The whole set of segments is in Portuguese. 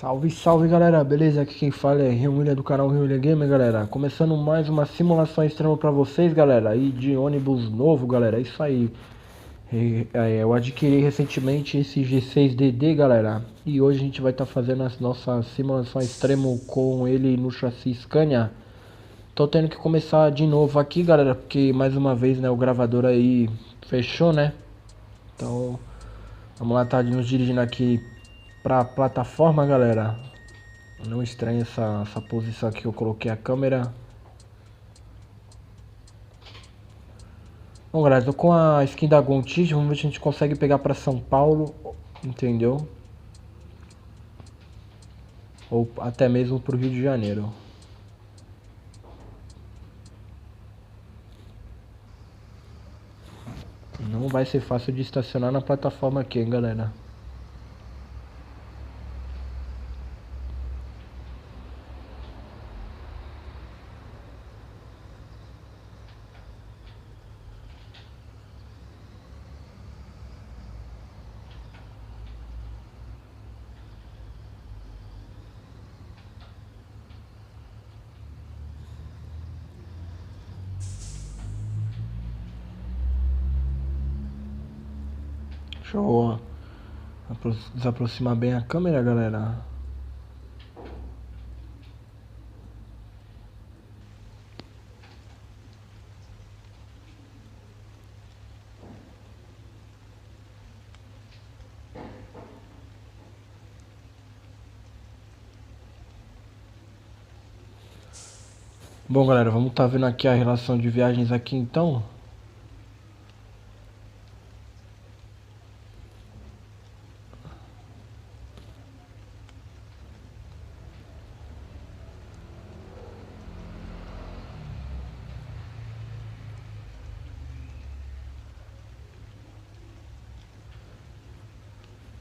Salve, salve galera, beleza? Aqui quem fala é William do canal William Gamer, galera. Começando mais uma simulação extrema pra vocês, galera. E de ônibus novo, galera, é isso aí. Eu adquiri recentemente esse G6DD, galera. E hoje a gente vai estar fazendo a nossa simulação extremo com ele no chassi Scania. Tô tendo que começar de novo aqui, galera, porque mais uma vez, né, o gravador aí fechou, né? Então, vamos lá, tá nos dirigindo aqui pra plataforma, galera. Não estranhe essa posição aqui que eu coloquei a câmera. Bom, galera, tô com a skin da Gontijo. Vamos ver se a gente consegue pegar pra São Paulo, entendeu? Ou até mesmo pro Rio de Janeiro. Não vai ser fácil de estacionar na plataforma aqui, hein, galera. Deixa eu desaproximar bem a câmera, galera. Bom, galera, vamos estar vendo aqui a relação de viagens aqui então.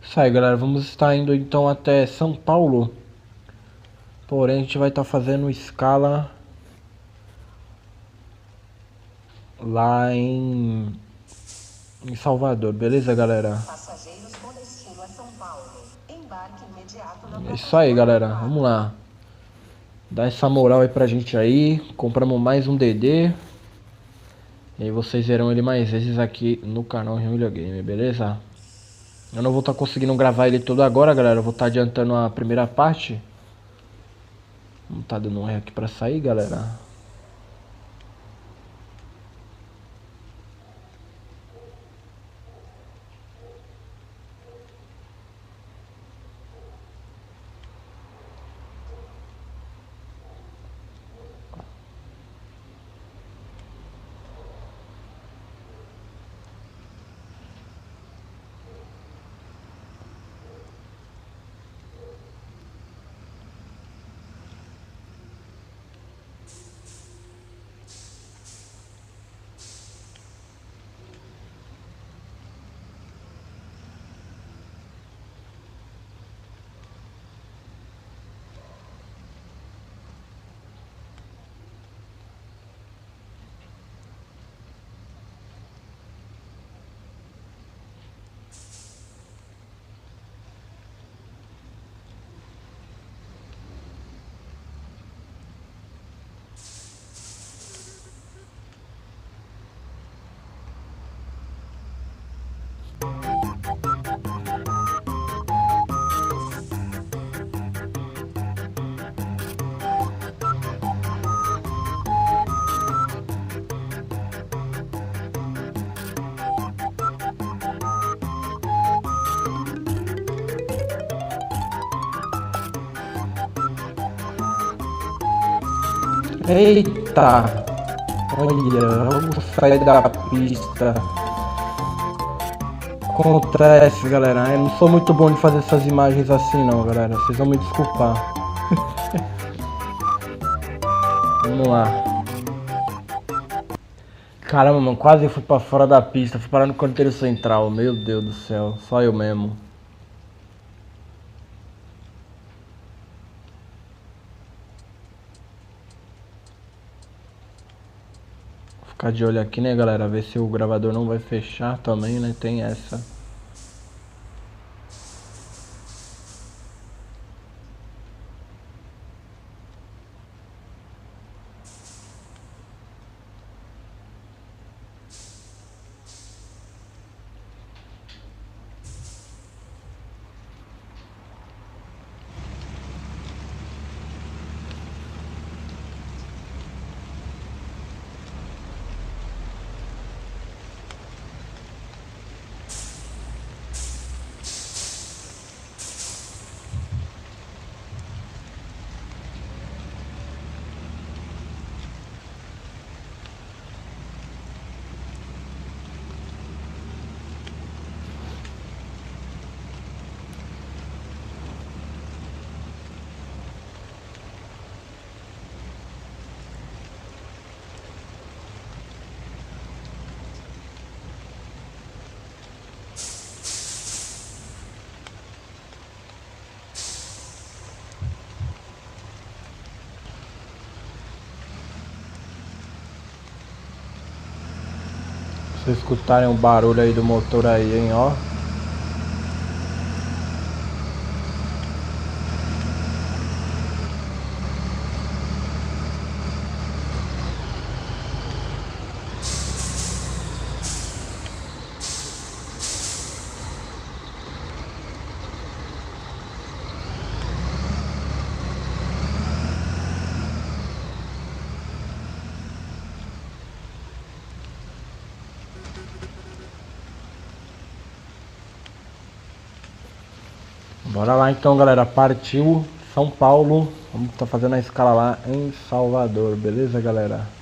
Isso aí, galera, vamos estar indo então até São Paulo. Porém, a gente vai estar fazendo escala lá em Salvador, beleza, galera? Passageiros com destino a São Paulo. Embarque imediato na É isso aí, galera, vamos lá. Dá essa moral aí pra gente aí. Compramos mais um DD. E aí vocês verão ele mais vezes aqui no canal William Gamer, beleza? Eu não vou estar conseguindo gravar ele todo agora, galera. Eu vou estar adiantando a primeira parte. Vamos estar dando um R aqui pra sair, galera. Eita! Olha, vamos sair da pista. Acontece, galera. Eu não sou muito bom de fazer essas imagens assim, não, galera. Vocês vão me desculpar. Vamos lá. Caramba, mano, quase fui pra fora da pista. Fui parar no canteiro central. Meu Deus do céu. Só eu mesmo. Ficar de olho aqui, né, galera? Ver se o gravador não vai fechar também, né? Tem essa. Vocês escutarem o barulho aí do motor aí, hein, ó. Bora lá então, galera. Partiu São Paulo. Vamos estar fazendo a escala lá em Salvador, beleza, galera?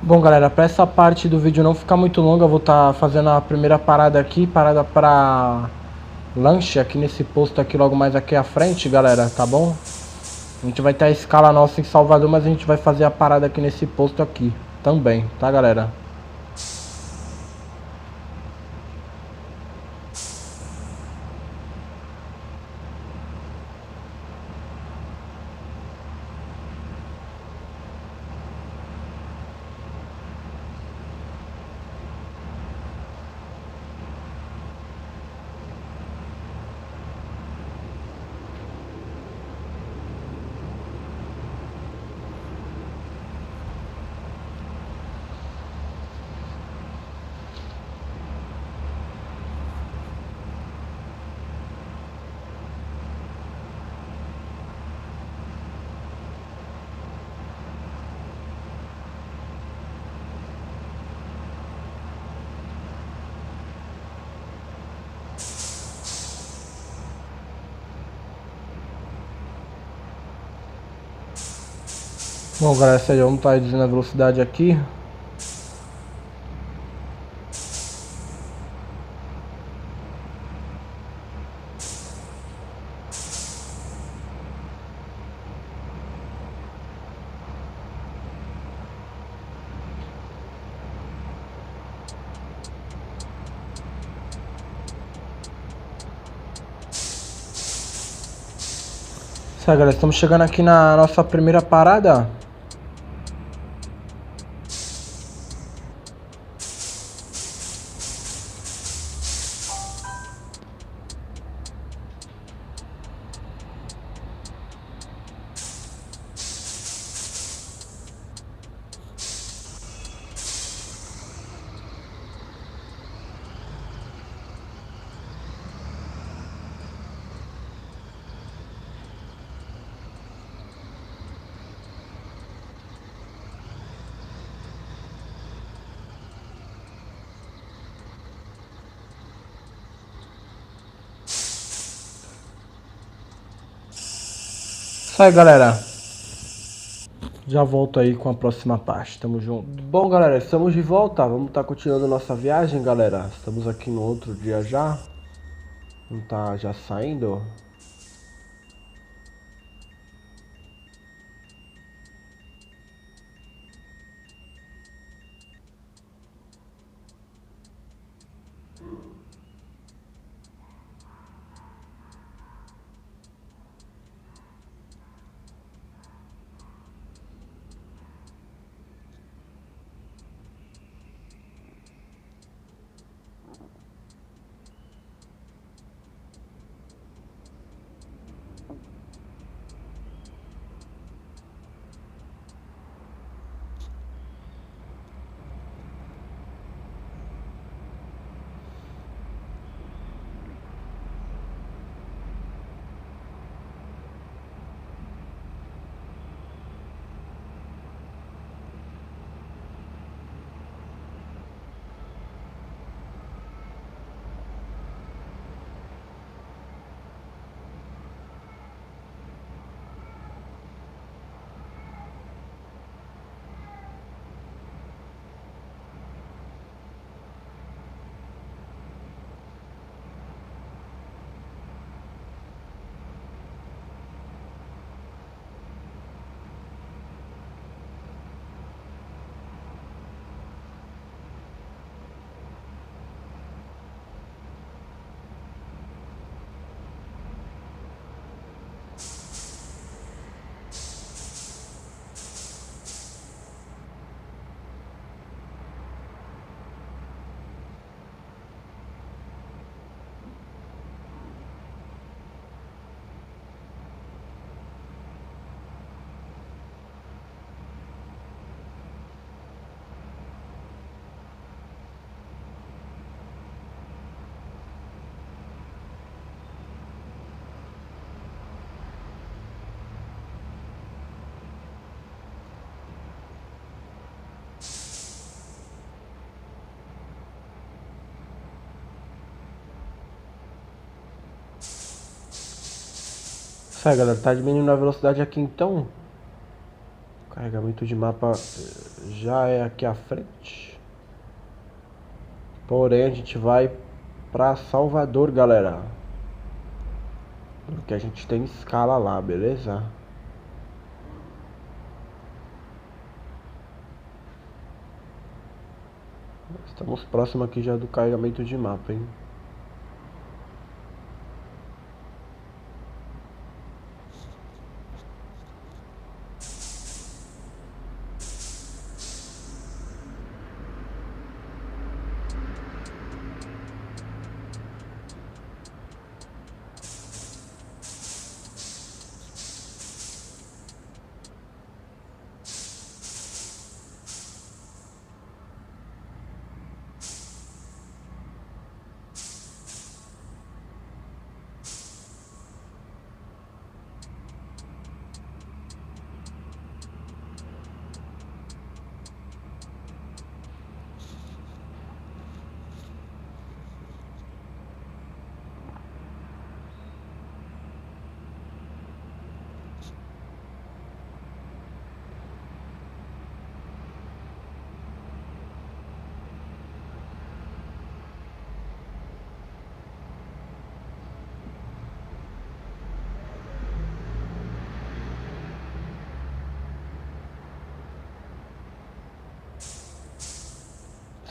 Bom, galera, para essa parte do vídeo não ficar muito longa, eu vou estar fazendo a primeira parada aqui, parada para lanche aqui nesse posto aqui logo mais aqui à frente, galera, tá bom? A gente vai ter a escala nossa em Salvador, mas a gente vai fazer a parada aqui nesse posto aqui também, tá, galera? Bom, galera, vamos estar reduzindo a velocidade aqui. Isso aí, galera, estamos chegando aqui na nossa primeira parada. Isso aí, galera. Já volto aí com a próxima parte. Tamo junto. Bom, galera, estamos de volta. Vamos estar continuando nossa viagem, galera. Estamos aqui no outro dia já. Vamos estar já saindo. Sai, galera, tá diminuindo a velocidade aqui então. O carregamento de mapa já é aqui à frente. Porém, a gente vai pra Salvador, galera. Porque a gente tem escala lá, beleza? Estamos próximo aqui já do carregamento de mapa, hein?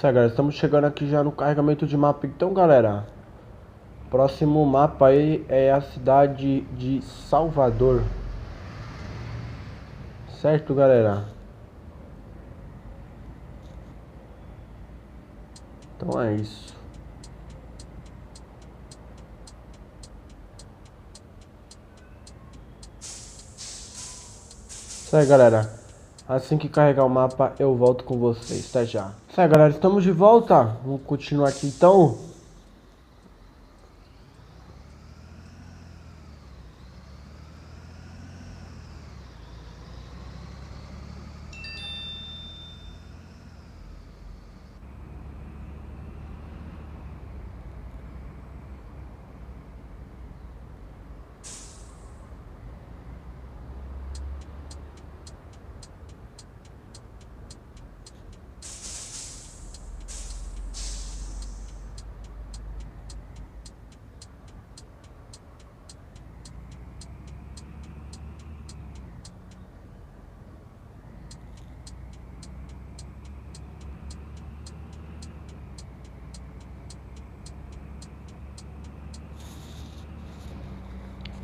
Isso aí, galera, estamos chegando aqui já no carregamento de mapa. Então, galera, próximo mapa aí é a cidade de Salvador. Certo, galera? Então é isso. Isso aí, galera. Assim que carregar o mapa, eu volto com vocês. Até já. Isso aí, galera. Estamos de volta. Vamos continuar aqui, então.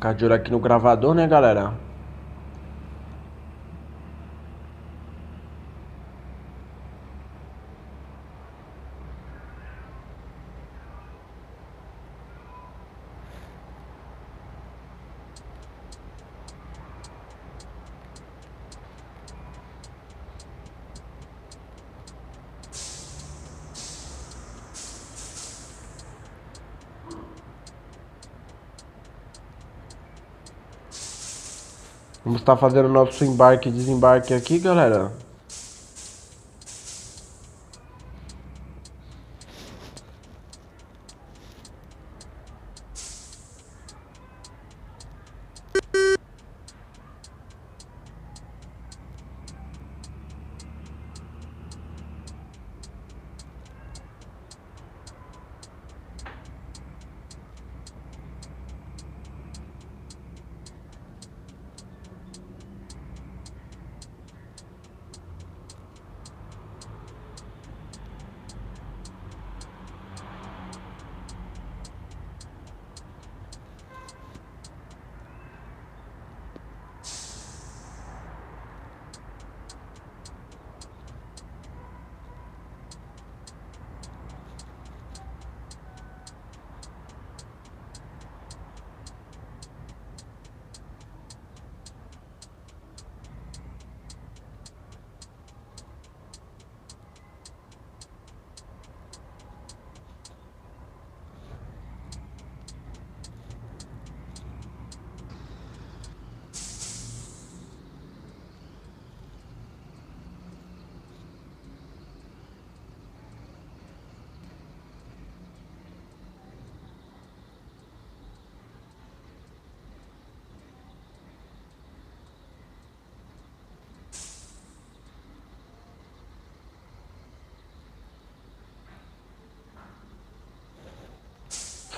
Ficar de olho aqui no gravador, né, galera? Vamos estar fazendo nosso embarque e desembarque aqui, galera.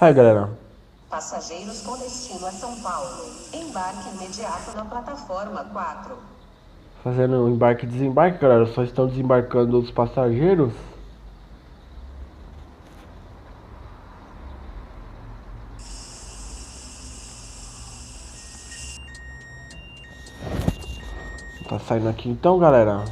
sai, galera. Passageiros com destino a São Paulo. Embarque imediato na plataforma 4. Fazendo embarque e desembarque, galera. Só estão desembarcando os passageiros. Tá saindo aqui então, galera.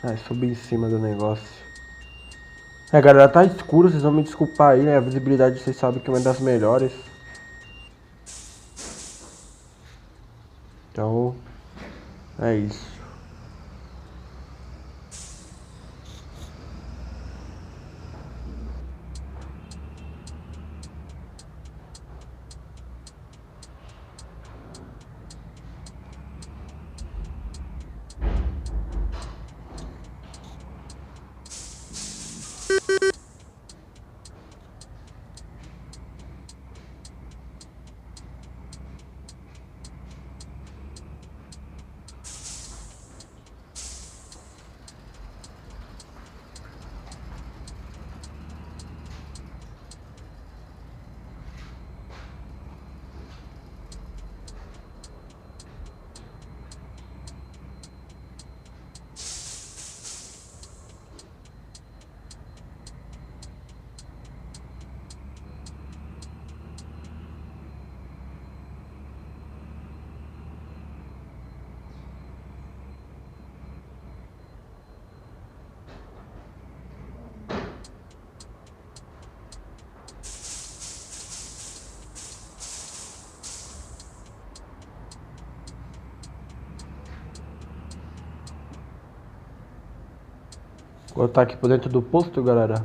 Ai, subi em cima do negócio. Galera, tá escuro, vocês vão me desculpar aí, né? A visibilidade vocês sabem que é uma das melhores. Então, é isso. Vou estar aqui por dentro do posto, galera.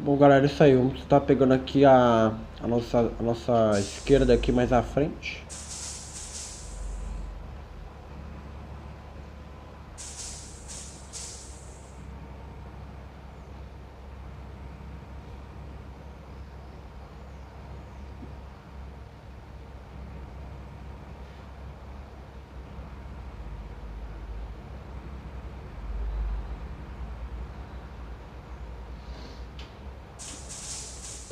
Bom, galera, isso aí. Vamos estar pegando aqui a nossa esquerda aqui mais à frente.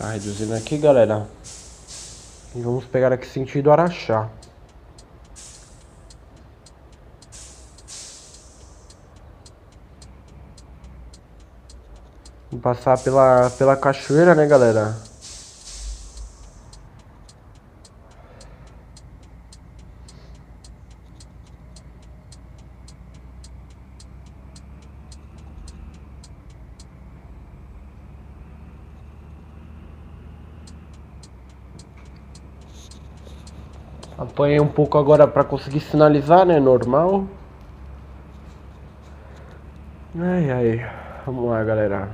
Tá reduzindo aqui, galera. E vamos pegar aqui sentido Araxá. Vamos passar pela cachoeira, né, galera? Apanhei um pouco agora pra conseguir sinalizar, né? Normal. Ai, ai. Vamos lá, galera.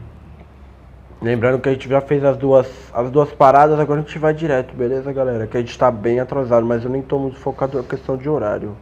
Lembrando que a gente já fez as duas paradas, agora a gente vai direto, beleza, galera? Que a gente tá bem atrasado, mas eu nem tô muito focado na questão de horário.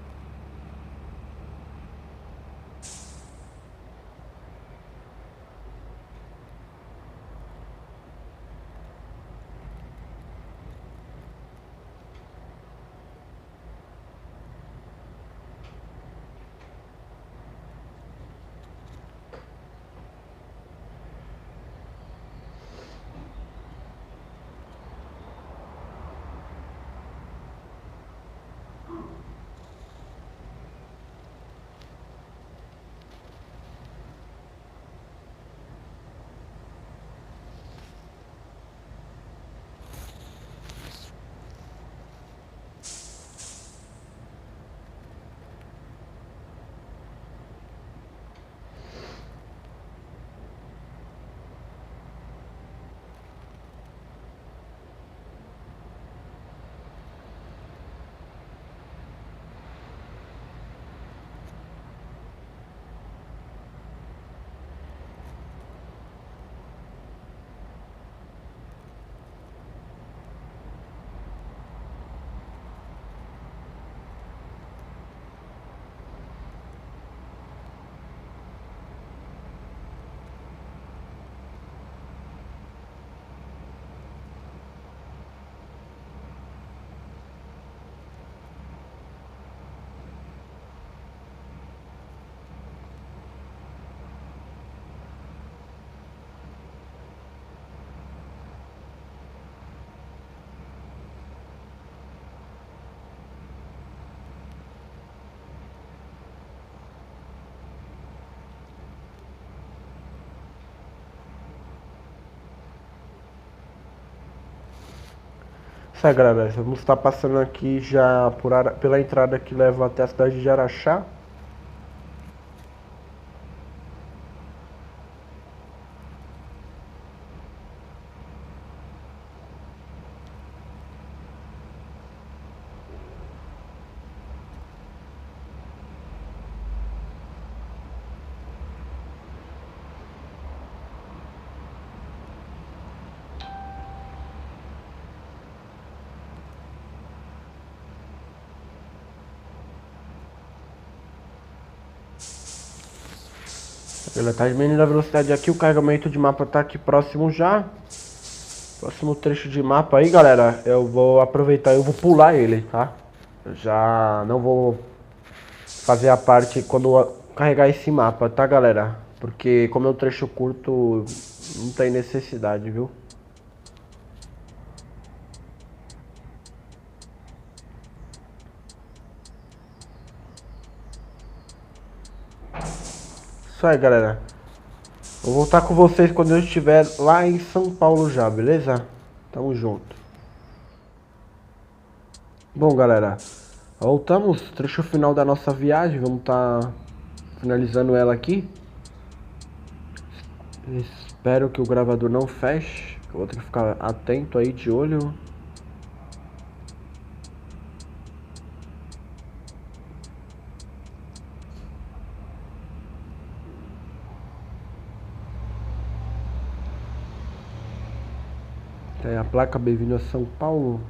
Isso aí, galera, vamos estar passando aqui já pela entrada que leva até a cidade de Araxá. Ela tá diminuindo a velocidade aqui, o carregamento de mapa tá aqui próximo já. Próximo trecho de mapa aí, galera, eu vou aproveitar e eu vou pular ele, tá? Eu já não vou fazer a parte quando carregar esse mapa, tá, galera? Porque como é um trecho curto, não tem necessidade, viu? Isso aí, galera. Vou voltar com vocês quando eu estiver lá em São Paulo já, beleza? Tamo junto. Bom, galera, voltamos. Trecho final da nossa viagem. Vamos estar finalizando ela aqui. Espero que o gravador não feche. Eu vou ter que ficar atento aí, de olho. Tem a placa bem-vindo a São Paulo.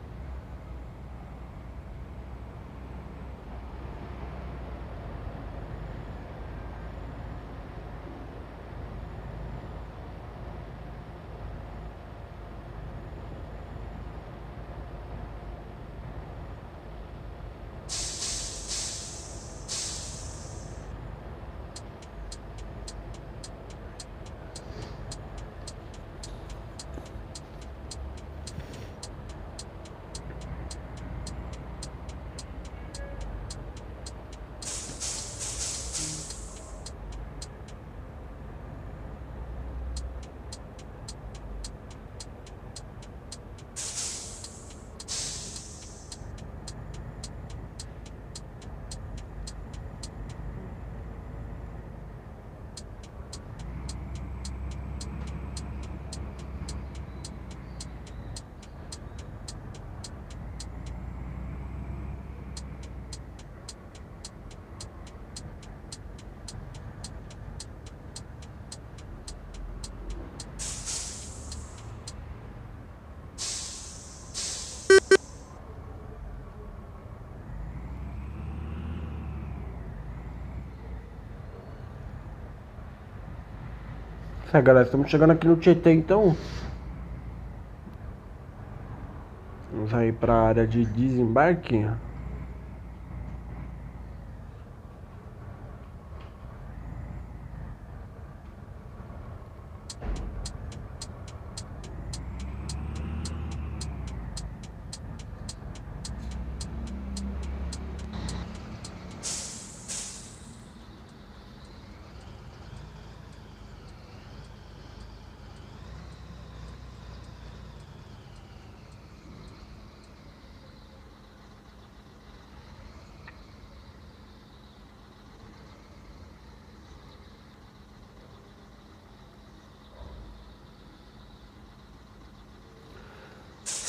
É, galera, estamos chegando aqui no Tietê, então. Vamos aí para a área de desembarque.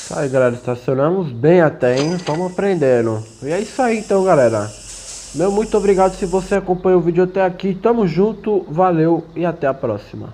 Isso aí, galera, estacionamos bem até, hein? Estamos aprendendo. E é isso aí, então, galera. Meu muito obrigado se você acompanhou o vídeo até aqui. Tamo junto, valeu e até a próxima.